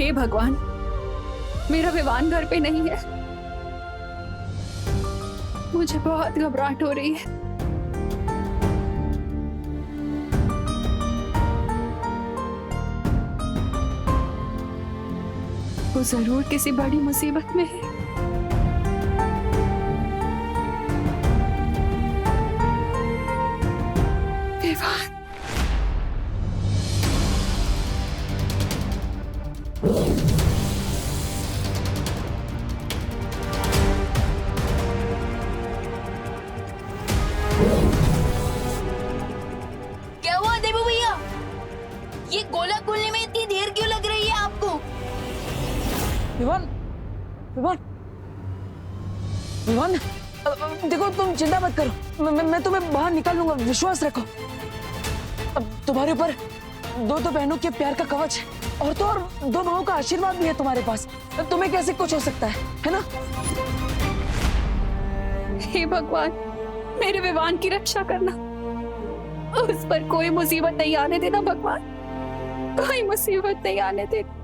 हे भगवान, मेरा विवान घर पे नहीं है। मुझे बहुत घबराहट हो रही है। वो जरूर किसी बड़ी मुसीबत में है। विवान, क्या हुआ देबू भैया? ये गोला खोलने में इतनी देर क्यों लग रही है आपको? विवान, विवान, विवान, देखो तुम चिंता मत करो, मैं तुम्हें बाहर निकाल लूंगा, विश्वास रखो। अब तुम्हारे ऊपर दो बहनों के प्यार का कवच है, और तो और दो बहुओं का आशीर्वाद भी है तुम्हारे पास। तुम्हें कैसे कुछ हो सकता है ना? हे भगवान, मेरे विवान की रक्षा करना। उस पर कोई मुसीबत नहीं आने देना भगवान, कोई मुसीबत नहीं आने देना,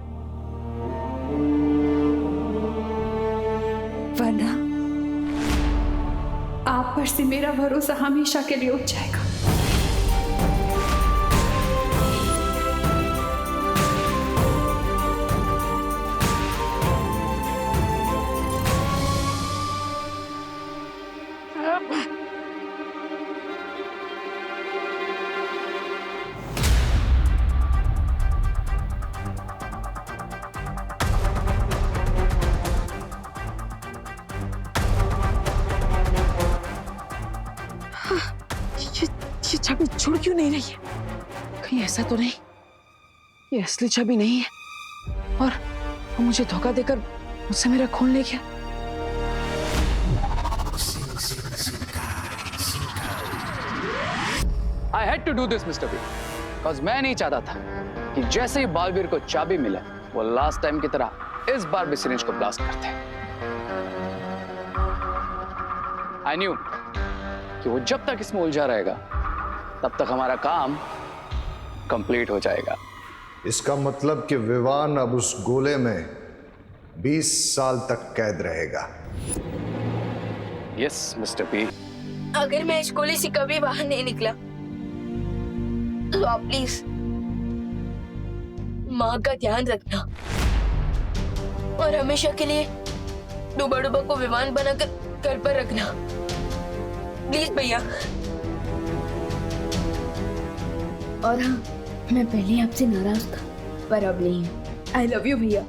वरना आप पर से मेरा भरोसा हमेशा के लिए उठ जाएगा। ये छवि छुड़ क्यों नहीं रही है? कहीं ऐसा तो नहीं ये असली छवि नहीं है और वो मुझे धोखा देकर मुझसे मेरा खून ले गया? I had to do this, Mr. B, because मैं नहीं चाहता था कि जैसे ही बालवीर को चाबी मिले वो लास्ट टाइम की तरह इस बार भी सिरिंज को ब्लास्ट करते। I knew कि वो जब तक इसमें उलझा रहेगा तब तक हमारा काम कंप्लीट हो जाएगा। इसका मतलब कि विवान अब उस गोले में 20 साल तक कैद रहेगा। Yes mister P. अगर मैं इस गोले से कभी बाहर नहीं निकला तो आप प्लीज माँ का ध्यान रखना और हमेशा के लिए डूबा डूबा को विमान बनाकर घर पर रखना, प्लीज भैया। और हाँ, मैं पहले आपसे नाराज था पर अब नहीं हूँ। आई लव यू भैया।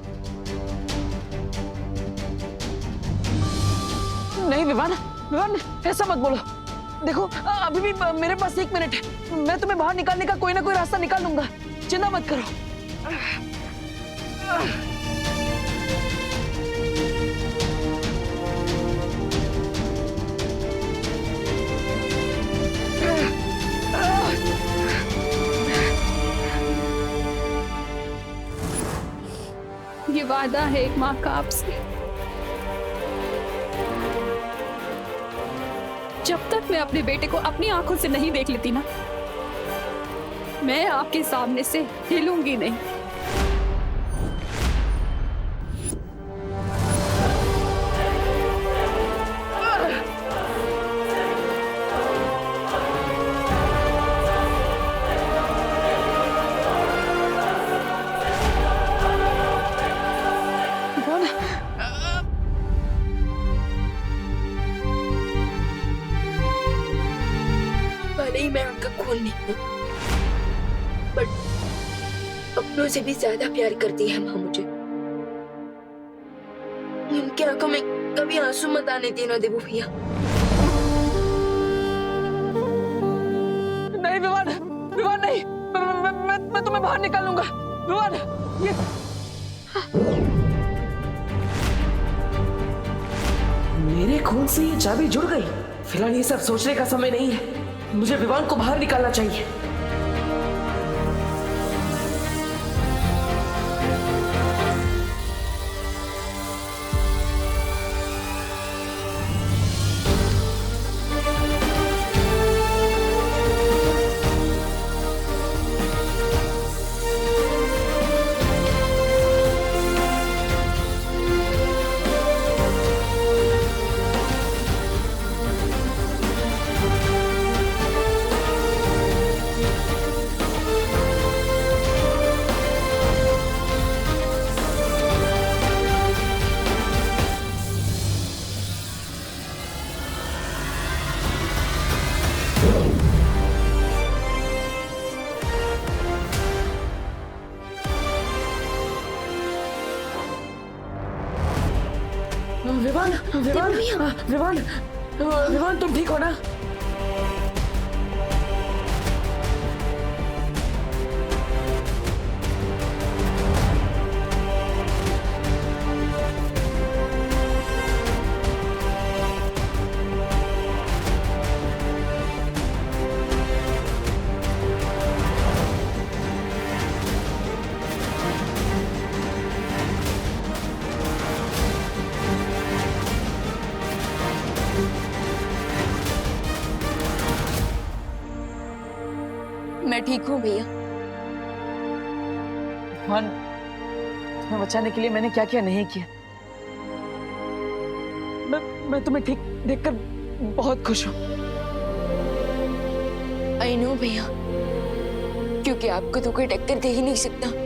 नहीं विवान, विवान ऐसा मत बोलो। देखो अभी भी मेरे पास 1 मिनट है, मैं तुम्हें बाहर निकालने का कोई ना कोई रास्ता निकाल लूंगा, चिंता मत करो। ये वादा है एक माँ का आपसे, जब तक मैं अपने बेटे को अपनी आंखों से नहीं देख लेती ना, मैं आपके सामने से हिलूंगी नहीं। मैं उनका खून नहीं हूँ, बट अपनों से भी ज्यादा प्यार करती है माँ मुझे। उनकी आंखों में कभी आंसू मत आने देना देबू भैया। नहीं विवान, विवान नहीं, मैं तुम्हें बाहर निकालूंगा। विवान ये मेरे खून से ये चाबी जुड़ गई। फिलहाल ये सब सोचने का समय नहीं है, मुझे विवान को बाहर निकालना चाहिए। विवान, विवान, विवान तुम ठीक हो ना? मैं ठीक हूँ भैया। विवान, तुम्हें बचाने के लिए मैंने क्या क्या नहीं किया। मैं तुम्हें ठीक देखकर बहुत खुश हूँ। आई नो भैया, क्योंकि आपको तो कोई टक्कर दे ही नहीं सकता।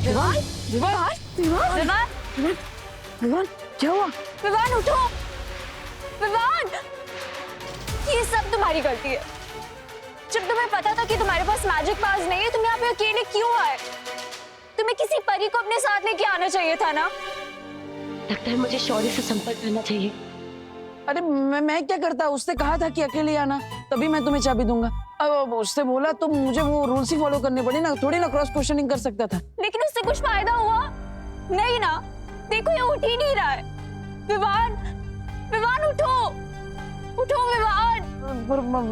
विवान, विवान, विवान, विवान, विवान, क्या हुआ? विवान उठो। विवान, ये सब तुम्हारी गलती है। जब तुम्हें पता था कि तुम्हारे पास मैजिक पास नहीं है, तुम यहाँ पे अकेले क्यों आए? तुम्हें किसी परी को अपने साथ लेके आना चाहिए था ना। लगता है मुझे शौर्य से संपर्क करना चाहिए। अरे मैं क्या करता, उसने कहा था कि अकेले आना, तभी मैं तुम्हें चाबी दूंगा। अब उससे बोला तो मुझे वो रूल्स ही फॉलो करने पड़े ना, थोड़ी ना क्रॉस क्वेश्चनिंग कर सकता था। लेकिन उससे कुछ फायदा हुआ नहीं ना। देखो ये उठ ही नहीं रहा है। विवान, विवान उठो, उठो विवान।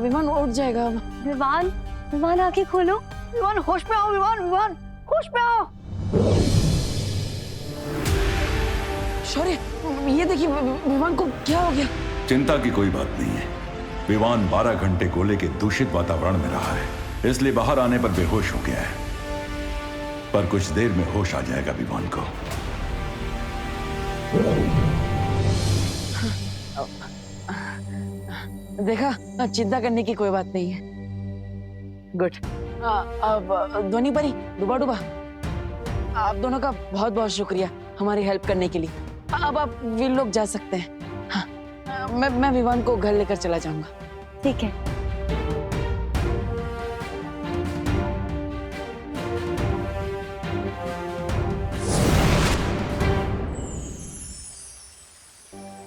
विमान उठ जाएगा अब। विवान, विवान आंखें खोलो। विवान होश में आओ। विवान, विवान होश में आओ। शौर्य, ये देखिए विमान को क्या हो गया? चिंता की कोई बात नहीं है। विमान 12 घंटे गोले के दूषित वातावरण में रहा है, इसलिए बाहर आने पर बेहोश हो गया है। पर कुछ देर में होश आ जाएगा विमान को। देखा, चिंता करने की कोई बात नहीं है। गुड। अब ध्वनि परी, डुबा डुबा, आप दोनों का बहुत बहुत शुक्रिया हमारी हेल्प करने के लिए। अब आप वीर लोग जा सकते हैं। हाँ, मैं विवान को घर लेकर चला जाऊंगा। ठीक है।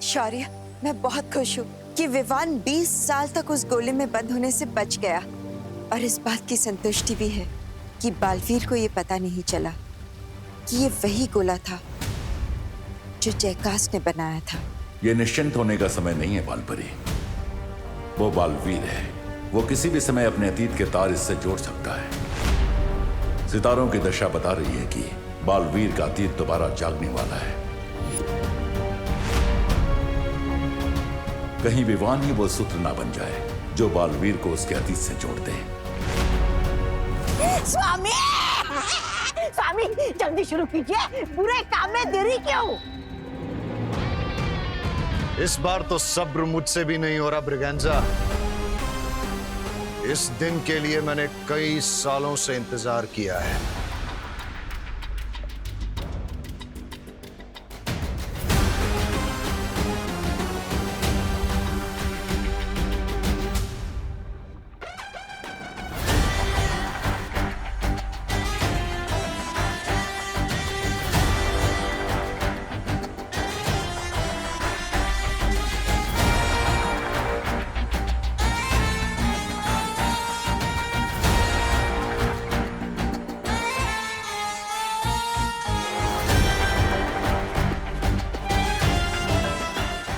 शौर्य, मैं बहुत खुश हूँ कि विवान 20 साल तक उस गोले में बंद होने से बच गया, और इस बात की संतुष्टि भी है कि बालवीर को ये पता नहीं चला कि ये वही गोला था जो जयकास ने बनाया था। ये निश्चिंत होने का समय नहीं है बालपरी। वो बालवीर है, वो किसी भी समय अपने अतीत के तार इससे जोड़ सकता है। सितारों की दशा बता रही है कि बालवीर का अतीत दोबारा जागने वाला है। कहीं विवान ही वो सूत्र ना बन जाए जो बालवीर को उसके अतीत से जोड़ दे। स्वामी, स्वामी जल्दी शुरू कीजिए, बुरे काम में देरी क्यों? इस बार तो सब्र मुझसे भी नहीं हो रहा ब्रिगेंजा। इस दिन के लिए मैंने कई सालों से इंतजार किया है।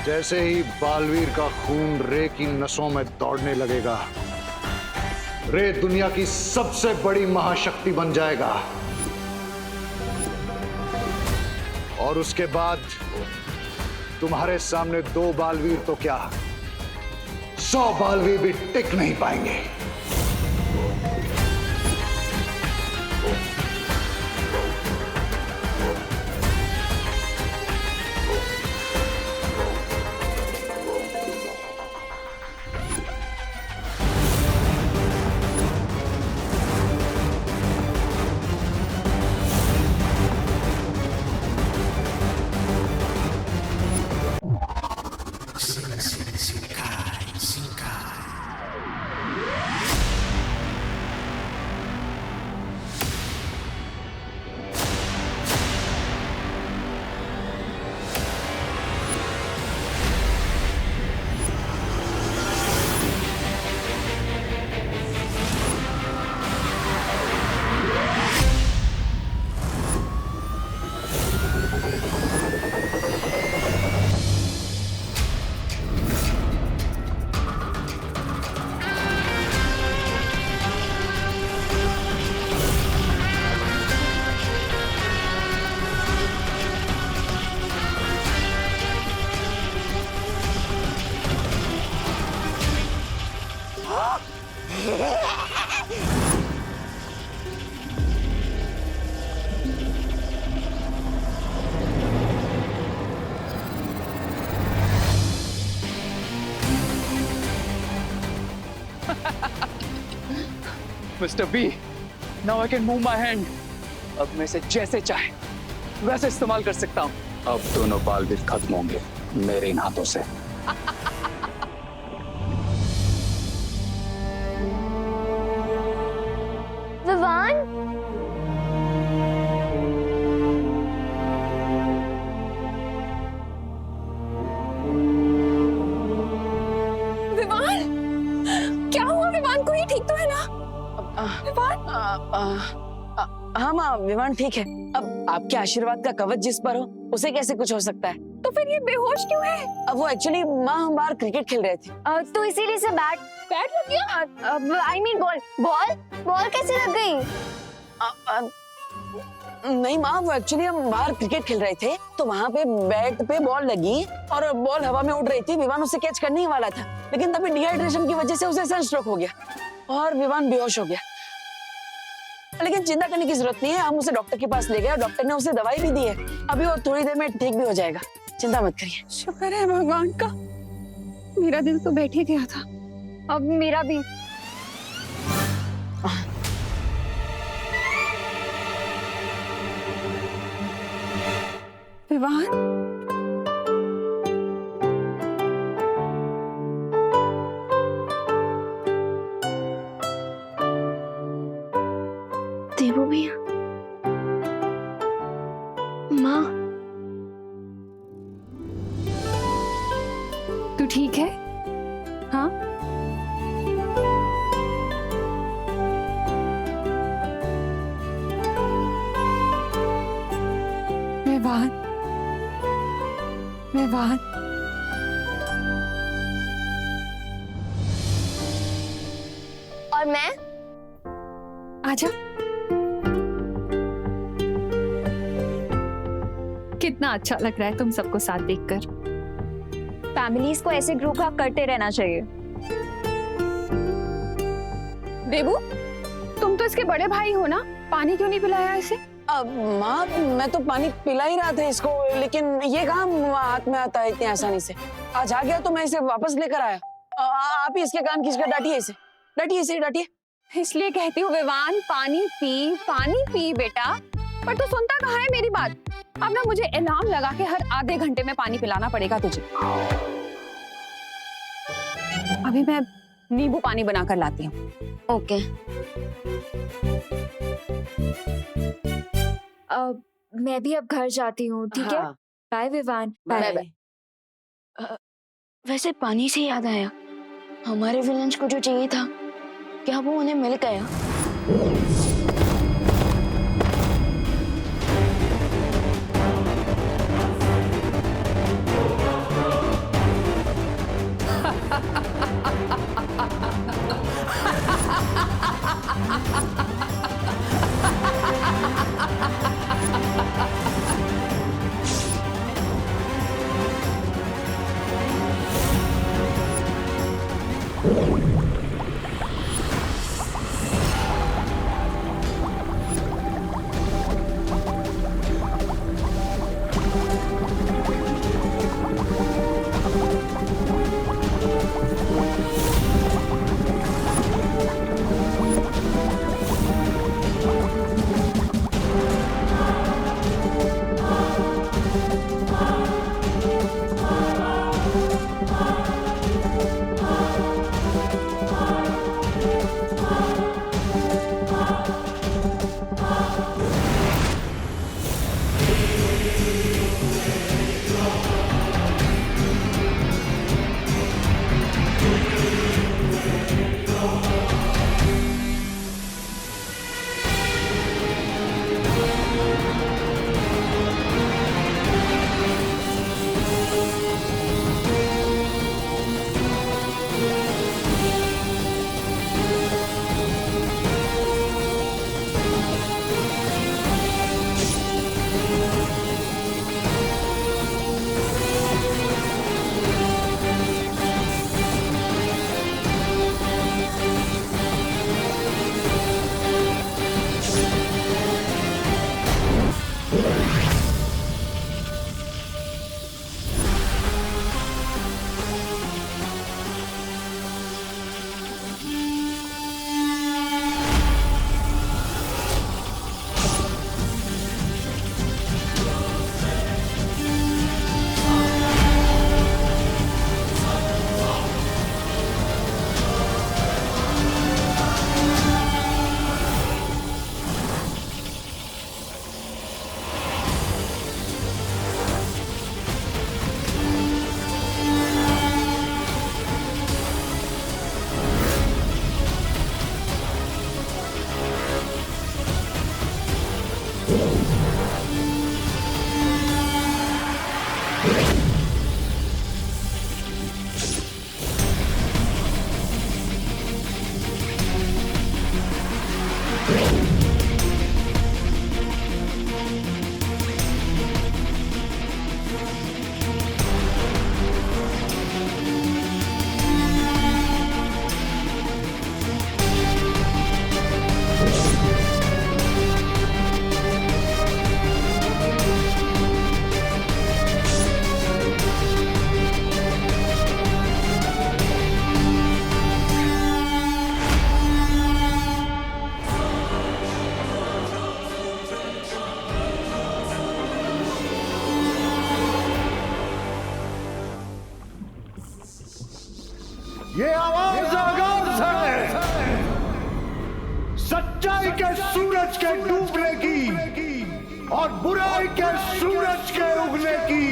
जैसे ही बालवीर का खून रे की नसों में दौड़ने लगेगा, रे दुनिया की सबसे बड़ी महाशक्ति बन जाएगा। और उसके बाद तुम्हारे सामने 2 बालवीर तो क्या, 100 बालवीर भी टिक नहीं पाएंगे। Mister B, now I can move my hand. अब मैं इसे जैसे चाहे वैसे इस्तेमाल कर सकता हूँ। अब दोनों बालवीर खत्म होंगे मेरे इन हाथों से। विवान, विवान, क्या हुआ विवान को? ये ठीक तो है ना? हाँ माँ, विमान ठीक है। अब आपके आशीर्वाद का कवच जिस पर हो उसे कैसे कुछ हो सकता है? तो फिर ये बेहोश क्यों है? अब वो एक्चुअली माँ हम बाहर क्रिकेट खेल रहे थे। तो इसीलिए से बैट लग गया? आई मीन बॉल कैसे लग गई? नहीं माँ, वो एक्चुअली हम बाहर क्रिकेट खेल रहे थे तो वहाँ पे बैट पे बॉल लगी और बॉल हवा में उड़ रही थी। विवान उसे कैच करने ही वाला था, लेकिन तभी डिहाइड्रेशन की वजह से उसे सनस्ट्रोक हो गया और विवान बेहोश हो गया। लेकिन चिंता करने की जरूरत नहीं है, हम उसे डॉक्टर के पास ले गए और डॉक्टर ने उसे दवाई भी दी है। अभी और थोड़ी देर में ठीक भी हो जाएगा, चिंता मत करिए। शुक्र है भगवान का, मेरा दिल तो बैठ ही गया था। अब मेरा भी। विवान, देवू भैया, माँ, तू ठीक है? हाँ? विवान, और मैं? आजा। कितना अच्छा लग रहा है तुम सबको साथ देखकर। फैमिलीज को ऐसे ग्रुप हग करते रहना चाहिए। देबू, तुम तो इसके बड़े भाई हो ना, पानी क्यों नहीं पिलाया इसे? माँ, मैं तो पानी पिला ही रहा था इसको, लेकिन ये कहाँ हाथ में आता है इतनी आसानी से। आज आ गया तो मैं इसे वापस लेकर आया। आप ही इसके कान खींचकर डांटिए इसे, डांटिए। इसलिए कहती हूँ विवान, पानी पी बेटा। पर तू सुनता कहाँ है मेरी बात? अब ना मुझे अलार्म लगा के हर आधे घंटे में पानी पिलाना पड़ेगा तुझे। अभी मैं नींबू पानी बनाकर लाती हूँ। ओके। मैं भी अब घर जाती हूँ, ठीक है? बाय विवान। बाय। वैसे पानी से याद आया, हमारे विलेंस को जो चाहिए था, क्या वो उन्हें मिल गया? ये आवाज आगाज है सच्चाई के सूरज के डूबने की और बुराई के सूरज के उगने की।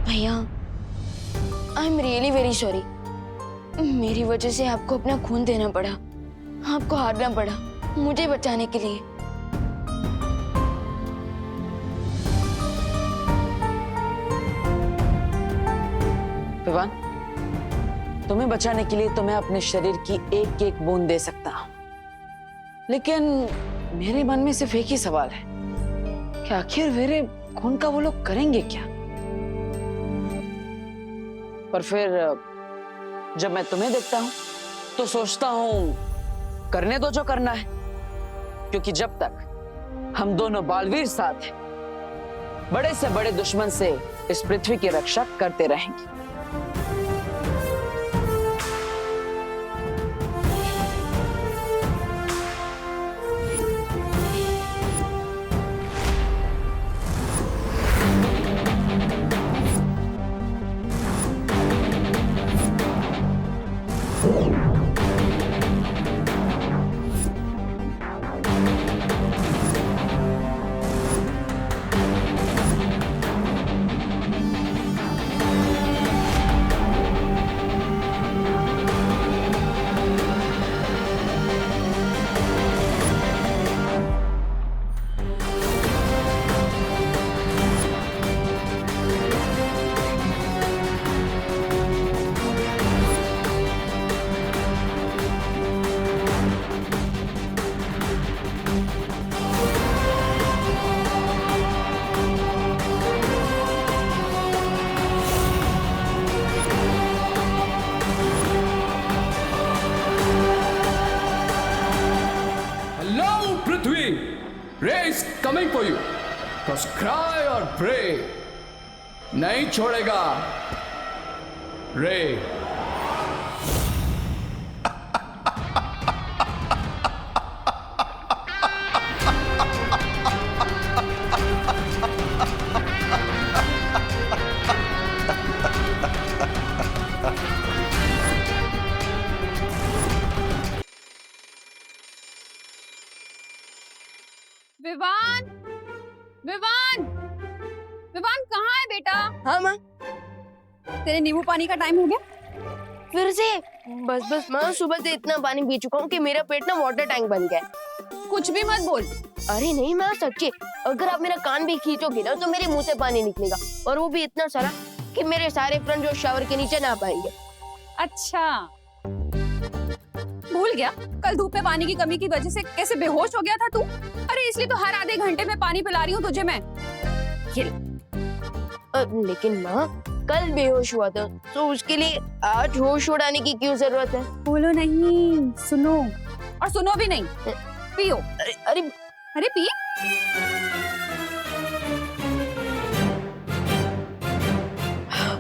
भैया, I am really very sorry. मेरी वजह से आपको अपना खून देना पड़ा, आपको हारना पड़ा मुझे बचाने के लिए। विवान, तुम्हें बचाने के लिए तो मैं अपने शरीर की एक एक बूंद दे सकता हूं, लेकिन मेरे मन में सिर्फ एक ही सवाल है कि आखिर मेरे खून का वो लोग करेंगे क्या? पर फिर जब मैं तुम्हें देखता हूं तो सोचता हूं करने दो जो करना है, क्योंकि जब तक हम दोनों बालवीर साथ हैं, बड़े से बड़े दुश्मन से इस पृथ्वी की रक्षा करते रहेंगे। Ray is coming for you. Just cry or pray. नहीं छोड़ेगा रे। विवान, विवान, विवान कहाँ है बेटा? हाँ माँ। तेरे नींबू पानी का टाइम हो गया? फिर से? बस माँ, सुबह से इतना पानी पी चुका हूँ कि मेरा पेट ना वाटर टैंक बन गया है। कुछ भी मत बोल। अरे नहीं माँ, सच्ची, अगर आप मेरा कान भी खींचोगे ना तो मेरे मुंह से पानी निकलेगा, और वो भी इतना सारा कि मेरे सारे फ्रेंड जो शावर के नीचे ना पाएंगे। अच्छा, भूल गया कल धूप में पानी की कमी की वजह से कैसे बेहोश हो गया था तू? अरे इसलिए तो हर आधे घंटे में पानी पिला रही हूँ तुझे मैं। लेकिन माँ, कल बेहोश हुआ था तो उसके लिए आज होश उड़ाने की क्यों जरूरत है? बोलो नहीं, सुनो, और सुनो भी नहीं, पियो। अरे अरे पी।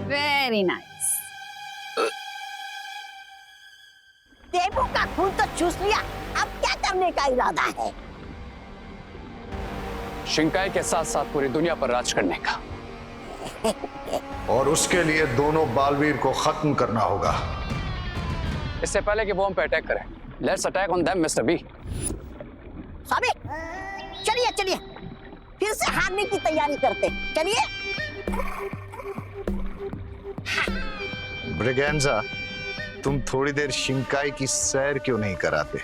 Very nice. देवू का खून तो चूस लिया, अब क्या करने का इरादा है? शिंकाई के साथ साथ पूरी दुनिया पर राज करने का। और उसके लिए दोनों बालवीर को खत्म करना होगा। इससे पहले कि वो हम पे अटैक करें, let's attack on them mister B. Swami, चलिए चलिए, फिर से हारने की तैयारी करते, चलिए। ब्रिगेंजा, तुम थोड़ी देर शिंकाई की सैर क्यों नहीं कराते?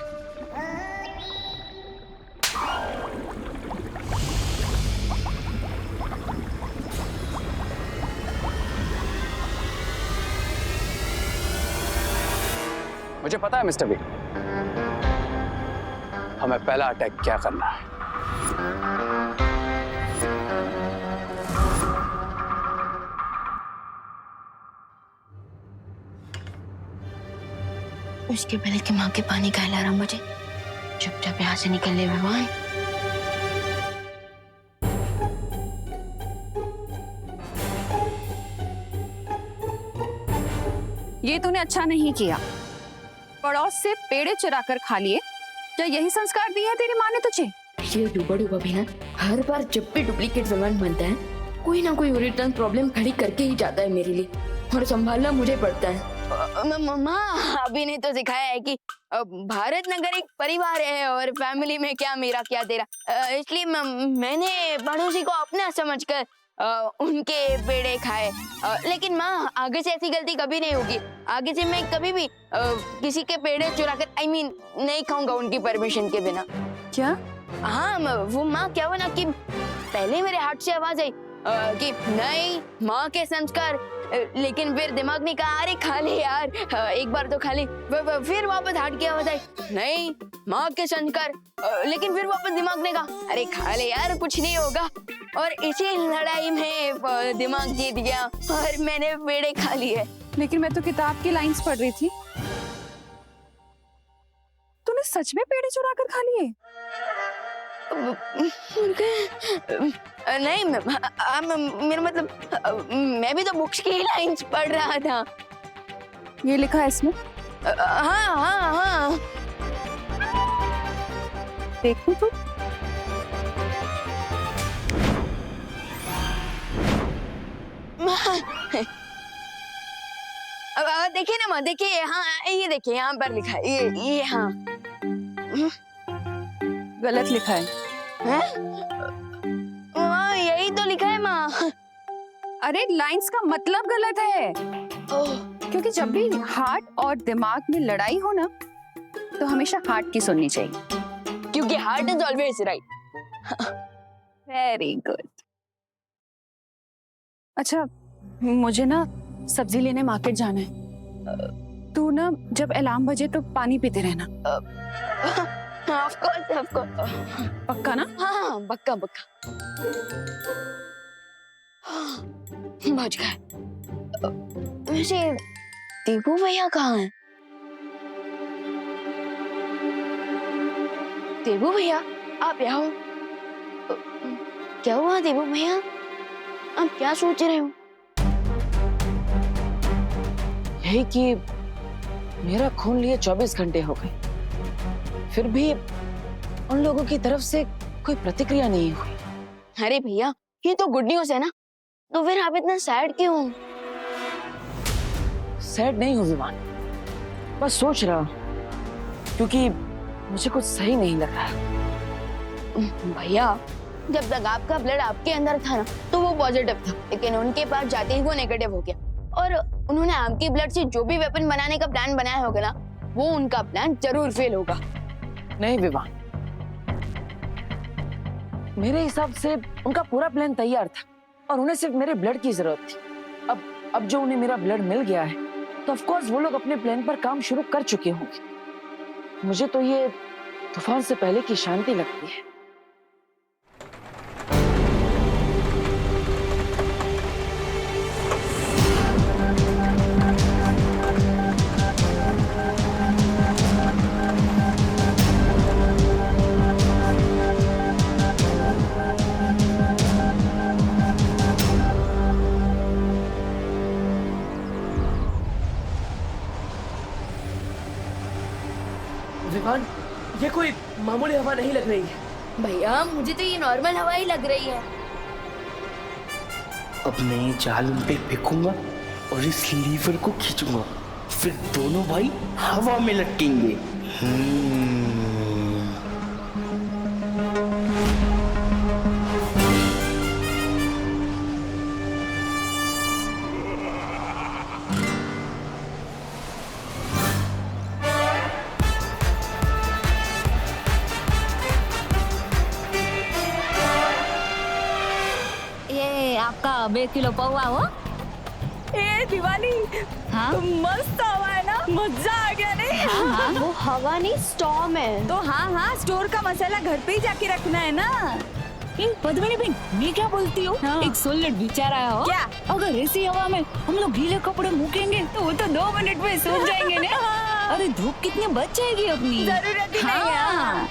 मुझे पता है मिस्टर बी, हमें पहला अटैक क्या करना है। उसके पहले कि माँ के पानी का हिला रहा मुझे, चुपचाप यहाँ से निकल ले भगवान। ये तूने अच्छा नहीं किया, पड़ोस से पेड़े चुरा कर खा लिए। क्या यही संस्कार दिए हैं तेरी माँ ने तुझे? ये डूबा डूबा भी ना, हर बार जब भी डुप्लीकेट विमान बनता है कोई ना कोई ओरिजिनल प्रॉब्लम खड़ी करके ही जाता है मेरे लिए, और संभालना मुझे पड़ता है। माँ अभी ने तो सिखाया है कि भारत नगर एक परिवार है और फैमिली में क्या मेरा क्या तेरा, इसलिए मैंने पड़ोसी को अपना समझकर उनके पेड़े खाए। लेकिन माँ आगे से ऐसी गलती कभी नहीं होगी। आगे से मैं कभी भी किसी के पेड़े चुरा कर नहीं खाऊंगा उनकी परमिशन के बिना। क्या? हाँ वो माँ क्या हुआ ना कि पहले मेरे हार्ट से आवाज आई कि नहीं माँ के संस्कार, लेकिन फिर दिमाग ने कहा अरे खा ले यार, एक बार तो खा ले। फिर वापस हार्ट की आवाज आई नहीं माँ के संस्कार, लेकिन फिर वापस दिमाग ने कहा अरे खा ले यार कुछ नहीं होगा। और इसी लड़ाई में दिमाग जीत गया और मैंने पेड़े खा लिए। लेकिन मैं तो किताब की लाइंस पढ़ रही थी। तूने सच में पेड़े चुरा कर खा लिए? नहीं मेरा मतलब मैं भी तो बुक्स की लाइंस पढ़ रहा था। ये लिखा है इसमें? हाँ हाँ हाँ। देखूं तू? देखिए ना माँ, देखिए हाँ ये देखिए यहाँ पर लिखा है ये हाँ। गलत लिखा है। माँ यही तो लिखा है माँ। अरे लाइंस का मतलब गलत है। क्योंकि जब भी हार्ट और दिमाग में लड़ाई हो ना तो हमेशा हार्ट की सुननी चाहिए, क्योंकि heart is always right. Very good. अच्छा मुझे ना सब्जी लेने मार्केट जाना है। तू ना जब अलार्म बजे तो पानी पीते रहना। Of course. पक्का ना? हाँ पक्का पक्का। बच गए। वैसे दीपू भैया कहाँ हैं? देबू भैया आप यहाँ हो? क्या हुआ देबू भैया, आप क्या सोच रहे हो? यही कि मेरा खून लिए 24 घंटे हो गए, फिर भी उन लोगों की तरफ से कोई प्रतिक्रिया नहीं हुई। अरे भैया ये तो गुड न्यूज है ना, तो फिर आप इतना सैड क्यों? सैड नहीं हूँ विवान, बस सोच रहा हूँ क्योंकि मुझे कुछ सही नहीं लग रहा। भैया जब तक आपका ब्लड आपके अंदर था ना तो वो पॉजिटिव था, लेकिन उनके पास जाते ही वो नेगेटिव हो गया और उन्होंने आपके ब्लड से जो भी वेपन बनाने का प्लान बनाया होगा ना वो उनका प्लान जरूर फेल होगा। नहीं विवान, मेरे हिसाब से उनका पूरा प्लान तैयार था और उन्हें सिर्फ मेरे ब्लड की जरूरत थी। अब जो उन्हें मेरा ब्लड मिल गया है तो ऑफ कोर्स वो लोग अपने प्लान पर काम शुरू कर चुके होंगे। मुझे तो ये तूफान से पहले की शांति लगती है। विवान, ये कोई मामूली हवा नहीं लग रही है। भैया मुझे तो ये नॉर्मल हवा ही लग रही है। अब मैं ये जाल उन पे फेंकूंगा और इस लीवर को खींचूंगा, फिर दोनों भाई हवा में लटकेंगे। आपका 1 किलो पौवा हो। ए दिवाली, हाँ मस्त हवा है ना, मजा आ गया नहीं? हाँ वो हवा नहीं स्टॉर्म है। तो हाँ स्टोर का मसाला घर पे ही जाके रखना है ना। पद्मिनी बहन, मैं क्या बोलती हूँ? हाँ। एक सोलर विचार आया हो। क्या? अगर ऐसी हवा में हम लोग गीले कपड़े मूकेंगे तो वो तो 2 मिनट में सूख जाएंगे ना। अरे धूप कितनी बच जाएगी अपनी। जरूरत ही नहीं है। हाँ।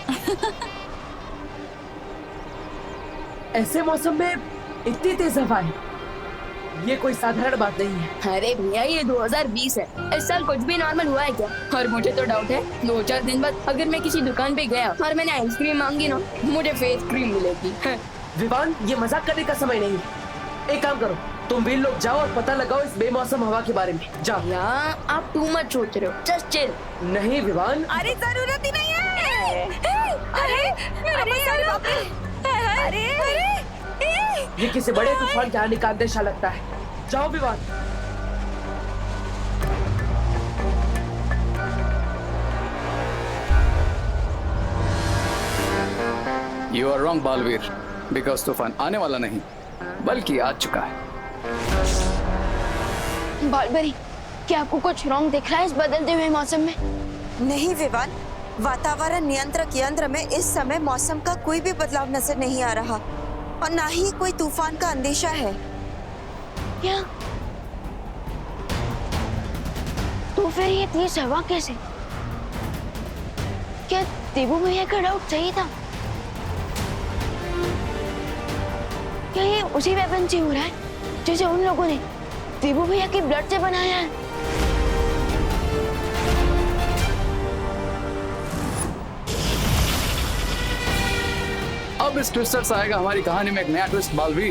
ऐसे मौसम में इतनी तेज हवा है, ये कोई साधारण बात नहीं है। अरे भैया ये 2020 है, इस साल कुछ भी नॉर्मल हुआ है क्या? और मुझे तो डाउट है 2-4 दिन बाद अगर मैं किसी दुकान पे गया और मैंने आइसक्रीम मांगी ना, मुझे फेस क्रीम मिलेगी। विवान, ये मजाक करने का समय नहीं है। एक काम करो, तुम भी लोग जाओ और पता लगाओ इस बेमौसम हवा के बारे में। जाओ। भैया आप टू मच सोच रहे हो, जस्ट चिल। नहीं विवान, अरे जरूरत ही नहीं है। अरे ये किसी बड़े तूफान के आने का अंदेशा लगता है। जाओ Vivaan. You are wrong Baalveer, because तूफान आने वाला नहीं बल्कि आ चुका है। बालबरी, क्या आपको कुछ रॉन्ग दिख रहा है इस बदलते हुए मौसम में? नहीं विवान, वातावरण नियंत्रक यंत्र में इस समय मौसम का कोई भी बदलाव नजर नहीं आ रहा और ना ही कोई तूफान का अंदेशा है। क्या? तो फिर ये तेज हवा कैसे? क्या देवू भैया का डाउट सही था? क्या ये उसी वेपन से हो रहा है जैसे उन लोगों ने देवू भैया की ब्लड से बनाया है? अब इस ट्विस्टर से आएगा हमारी कहानी में एक नया ट्विस्ट बालवीर।